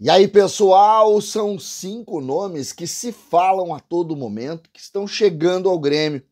E aí, pessoal, são 5 nomes que se falam a todo momento, que estão chegando ao Grêmio.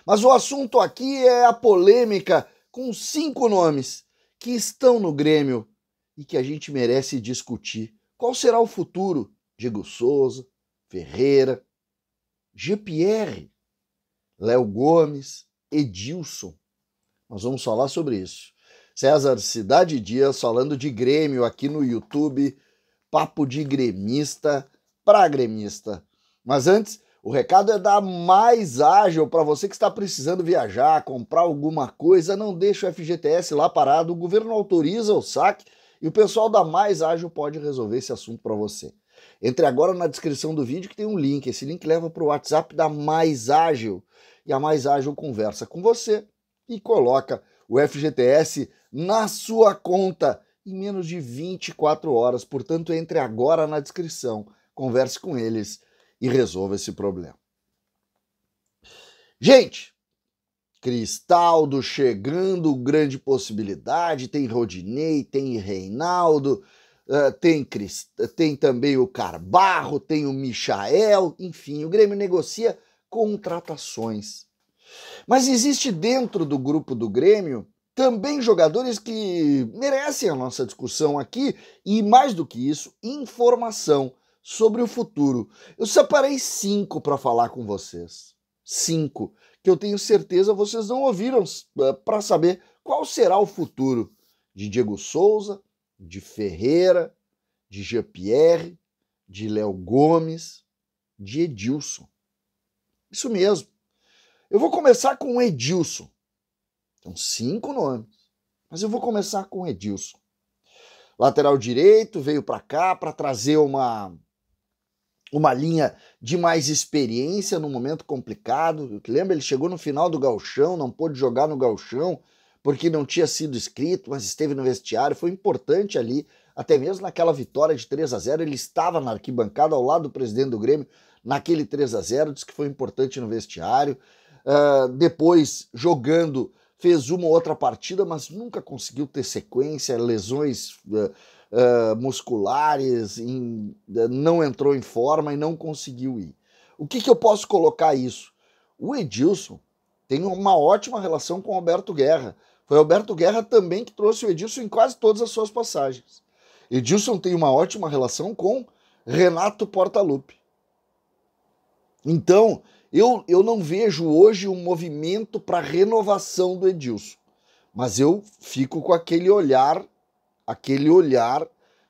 Mas o assunto aqui é a polêmica com 5 nomes que estão no Grêmio e que a gente merece discutir. Qual será o futuro? Diego Souza, Ferreira, Jean-Pierre, Léo Gomes, Edilson. Nós vamos falar sobre isso. César Cidade Dias falando de Grêmio aqui no YouTube. Papo de gremista para gremista. Mas antes, o recado é da Mais Ágil. Para você que está precisando viajar, comprar alguma coisa, não deixe o FGTS lá parado. O governo autoriza o saque e o pessoal da Mais Ágil pode resolver esse assunto para você. Entre agora na descrição do vídeo que tem um link. Esse link leva para o WhatsApp da Mais Ágil. E a Mais Ágil conversa com você e coloca o FGTS na sua conta em menos de 24 horas. Portanto, entre agora na descrição, converse com eles e resolva esse problema. Gente, Cristaldo chegando, grande possibilidade, tem Rodinei, tem Reinaldo, tem também o Carbarro, tem o Michael, enfim, o Grêmio negocia contratações. Mas existe dentro do grupo do Grêmio também jogadores que merecem a nossa discussão aqui e, mais do que isso, informação sobre o futuro. Eu separei 5 para falar com vocês. 5 que eu tenho certeza vocês não ouviram para saber qual será o futuro de Diego Souza, de Ferreira, de Jean-Pierre, de Léo Gomes, de Edilson. Isso mesmo. Eu vou começar com o Edilson. São 5 nomes, mas eu vou começar com o Edilson. Lateral direito, veio para cá para trazer uma linha de mais experiência num momento complicado. Lembra, ele chegou no final do Gauchão, não pôde jogar no Gauchão porque não tinha sido inscrito, mas esteve no vestiário, foi importante ali, até mesmo naquela vitória de 3-0, ele estava na arquibancada ao lado do presidente do Grêmio, naquele 3-0, disse que foi importante no vestiário. Depois, jogando, fez uma ou outra partida, mas nunca conseguiu ter sequência, lesões musculares, não entrou em forma e não conseguiu ir. O que eu posso colocar isso? O Edilson tem uma ótima relação com o Alberto Guerra. Foi o Alberto Guerra também que trouxe o Edilson em quase todas as suas passagens. Edilson tem uma ótima relação com Renato Portaluppi. Então, eu não vejo hoje um movimento para renovação do Edilson, mas eu fico com aquele olhar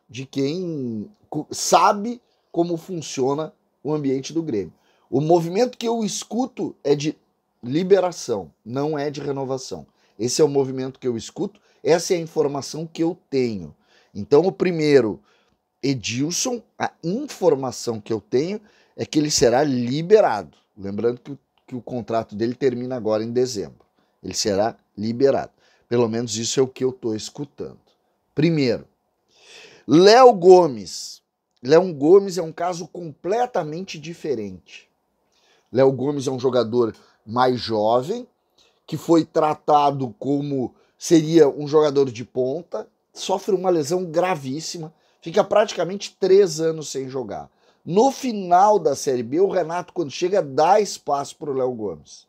de quem sabe como funciona o ambiente do Grêmio. O movimento que eu escuto é de liberação, não é de renovação. Esse é o movimento que eu escuto, essa é a informação que eu tenho. Então, o primeiro, Edilson, a informação que eu tenho é que ele será liberado. Lembrando que o contrato dele termina agora em dezembro. Ele será liberado. Pelo menos isso é o que eu estou escutando. Primeiro, Léo Gomes. Léo Gomes é um caso completamente diferente. Léo Gomes é um jogador mais jovem, que foi tratado como seria um jogador de ponta, sofre uma lesão gravíssima, fica praticamente 3 anos sem jogar. No final da Série B, o Renato, quando chega, dá espaço para o Léo Gomes.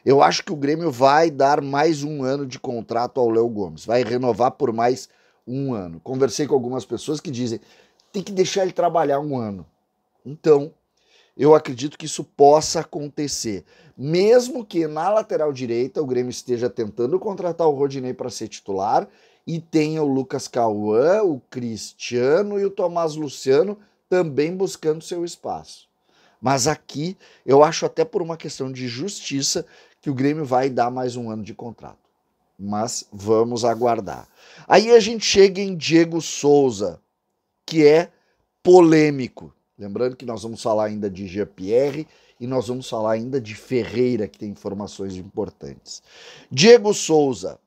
Eu acho que o Grêmio vai dar mais 1 ano de contrato ao Léo Gomes, vai renovar por mais 1 ano. Conversei com algumas pessoas que dizem tem que deixar ele trabalhar 1 ano. Então, eu acredito que isso possa acontecer. Mesmo que na lateral direita o Grêmio esteja tentando contratar o Rodinei para ser titular e tenha o Lucas Cauã, o Cristiano e o Tomás Luciano também buscando seu espaço. Mas aqui eu acho até por uma questão de justiça que o Grêmio vai dar mais 1 ano de contrato. Mas vamos aguardar. Aí a gente chega em Diego Souza, que é polêmico. Lembrando que nós vamos falar ainda de Jean-Pierre e nós vamos falar ainda de Ferreira, que tem informações importantes. Diego Souza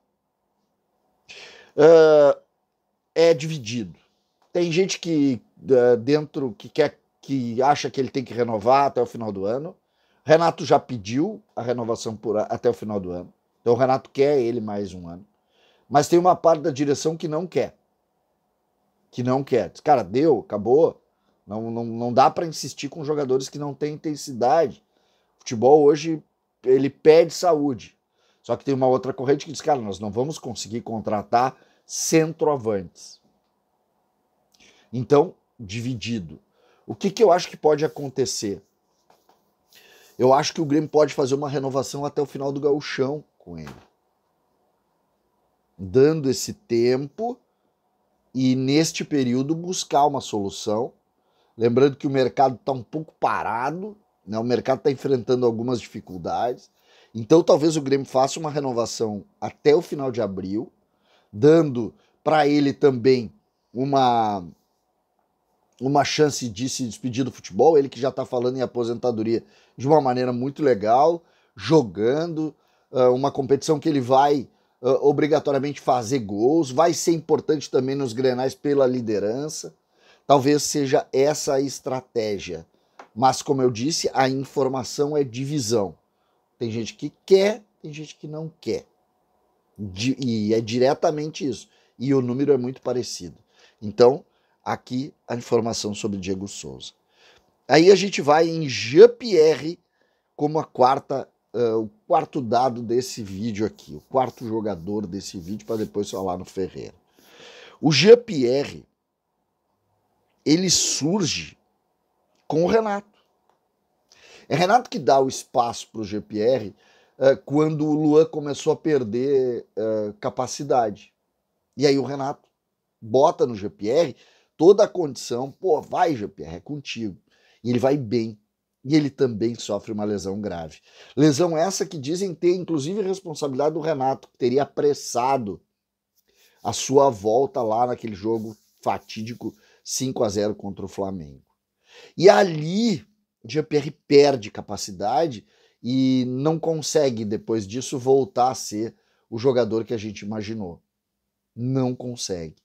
é dividido. Tem gente que dentro que acha que ele tem que renovar até o final do ano. Renato já pediu a renovação até o final do ano. Então o Renato quer ele mais 1 ano. Mas tem uma parte da direção que não quer. que não quer. Cara, deu, acabou. Não dá para insistir com jogadores que não têm intensidade. O futebol hoje, ele pede saúde. Só que tem uma outra corrente que diz, cara, nós não vamos conseguir contratar centroavantes. Então, dividido. O que eu acho que pode acontecer? Eu acho que o Grêmio pode fazer uma renovação até o final do Gauchão com ele. Dando esse tempo e, neste período, buscar uma solução. Lembrando que o mercado está um pouco parado, né? O mercado está enfrentando algumas dificuldades. Então, talvez o Grêmio faça uma renovação até o final de abril, dando para ele também uma chance de se despedir do futebol. Ele que já está falando em aposentadoria de uma maneira muito legal, jogando, uma competição que ele vai obrigatoriamente fazer gols, vai ser importante também nos Grenais pela liderança. Talvez seja essa a estratégia. Mas, como eu disse, a informação é divisão. Tem gente que quer, tem gente que não quer. E é diretamente isso. E o número é muito parecido. Então, aqui a informação sobre Diego Souza. Aí a gente vai em Jean-Pierre como o quarto dado desse vídeo aqui, o quarto jogador desse vídeo, para depois falar no Ferreira. O Jean-Pierre, ele surge com o Renato. É Renato que dá o espaço para o Jean-Pierre quando o Luan começou a perder capacidade. E aí o Renato bota no Jean-Pierre toda a condição, pô, vai Jean-Pierre, é contigo. E ele vai bem. E ele também sofre uma lesão grave. Lesão essa que dizem ter, inclusive, responsabilidade do Renato, que teria apressado a sua volta lá naquele jogo fatídico 5-0 contra o Flamengo. E ali o Jean-Pierre perde capacidade e não consegue, depois disso, voltar a ser o jogador que a gente imaginou. Não consegue.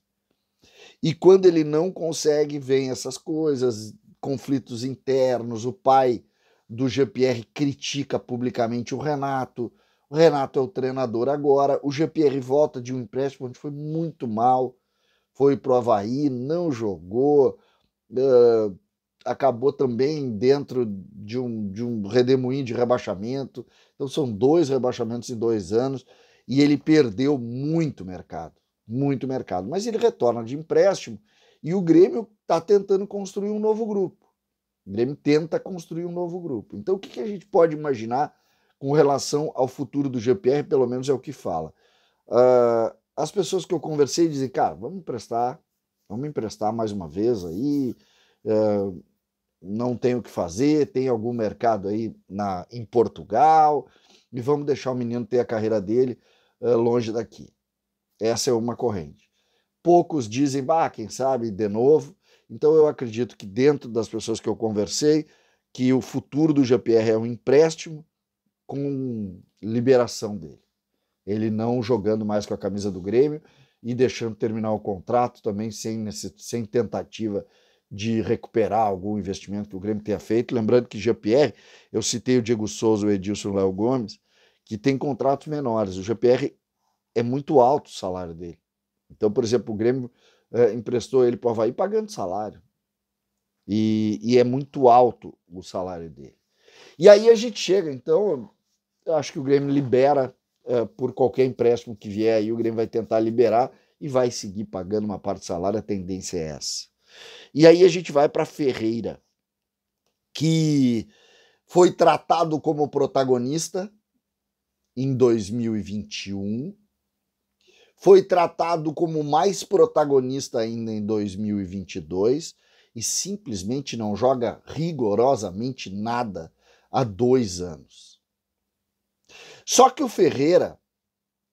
E quando ele não consegue, vem essas coisas, conflitos internos, o pai do Jean-Pierre critica publicamente o Renato é o treinador agora, o Jean-Pierre volta de um empréstimo onde foi muito mal, foi pro Avaí, não jogou, acabou também dentro de um redemoinho de rebaixamento, então são 2 rebaixamentos em 2 anos, e ele perdeu muito mercado, mas ele retorna de empréstimo, e o Grêmio está tentando construir um novo grupo. O Grêmio tenta construir um novo grupo. Então, o que a gente pode imaginar com relação ao futuro do Jean-Pierre, pelo menos é o que fala. As pessoas que eu conversei dizem, cara, vamos emprestar mais uma vez aí, não tem o que fazer, tem algum mercado aí em Portugal, e vamos deixar o menino ter a carreira dele longe daqui. Essa é uma corrente. Poucos dizem, quem sabe, de novo. Então eu acredito que dentro das pessoas que eu conversei, que o futuro do Jean-Pierre é um empréstimo com liberação dele. Ele não jogando mais com a camisa do Grêmio e deixando terminar o contrato também sem tentativa de recuperar algum investimento que o Grêmio tenha feito. Lembrando que Jean-Pierre, eu citei o Diego Souza, o Edilson e o Léo Gomes, que tem contratos menores. O Jean-Pierre é muito alto o salário dele. Então, por exemplo, o Grêmio emprestou ele para o Avaí pagando salário. E é muito alto o salário dele. E aí a gente chega, então, eu acho que o Grêmio libera por qualquer empréstimo que vier aí, o Grêmio vai tentar liberar e vai seguir pagando uma parte do salário, a tendência é essa. E aí a gente vai para Ferreira, que foi tratado como protagonista em 2021, foi tratado como mais protagonista ainda em 2022 e simplesmente não joga rigorosamente nada há 2 anos. Só que o Ferreira,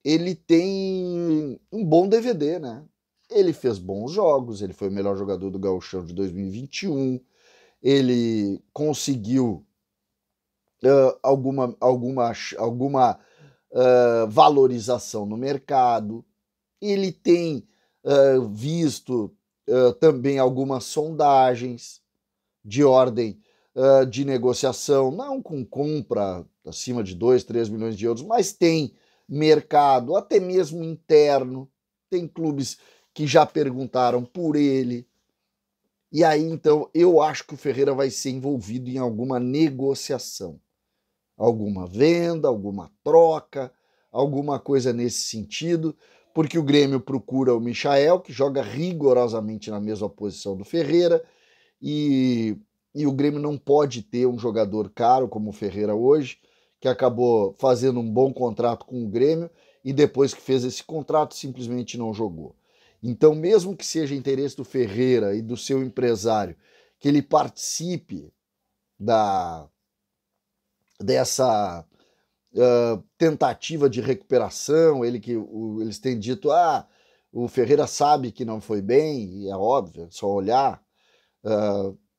ele tem um bom DVD, né? Ele fez bons jogos, ele foi o melhor jogador do Gauchão de 2021, ele conseguiu alguma valorização no mercado, ele tem visto também algumas sondagens de ordem de negociação, não com compra acima de 2, 3 milhões de euros, mas tem mercado, até mesmo interno, tem clubes que já perguntaram por ele. E aí, então, eu acho que o Ferreira vai ser envolvido em alguma negociação. Alguma venda, alguma troca, alguma coisa nesse sentido, porque o Grêmio procura o Michael, que joga rigorosamente na mesma posição do Ferreira, e o Grêmio não pode ter um jogador caro como o Ferreira hoje, que acabou fazendo um bom contrato com o Grêmio e depois que fez esse contrato simplesmente não jogou. Então, mesmo que seja interesse do Ferreira e do seu empresário que ele participe dessa tentativa de recuperação, eles têm dito, o Ferreira sabe que não foi bem, e é óbvio, é só olhar,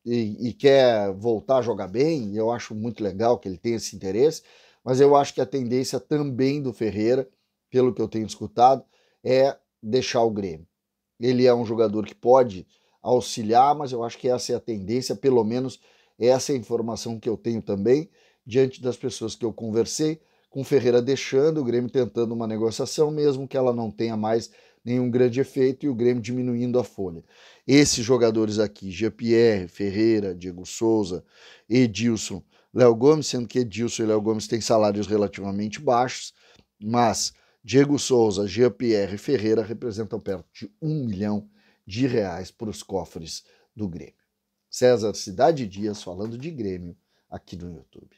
e quer voltar a jogar bem, e eu acho muito legal que ele tenha esse interesse, mas eu acho que a tendência também do Ferreira, pelo que eu tenho escutado, é deixar o Grêmio. Ele é um jogador que pode auxiliar, mas eu acho que essa é a tendência, pelo menos essa é a informação que eu tenho também, diante das pessoas que eu conversei, com o Ferreira deixando, o Grêmio tentando uma negociação, mesmo que ela não tenha mais nenhum grande efeito, e o Grêmio diminuindo a folha. Esses jogadores aqui, Jean-Pierre, Ferreira, Diego Souza, Edilson, Léo Gomes, sendo que Edilson e Léo Gomes têm salários relativamente baixos, mas Diego Souza, Jean-Pierre e Ferreira representam perto de R$1 milhão para os cofres do Grêmio. César Cidade Dias falando de Grêmio aqui no YouTube.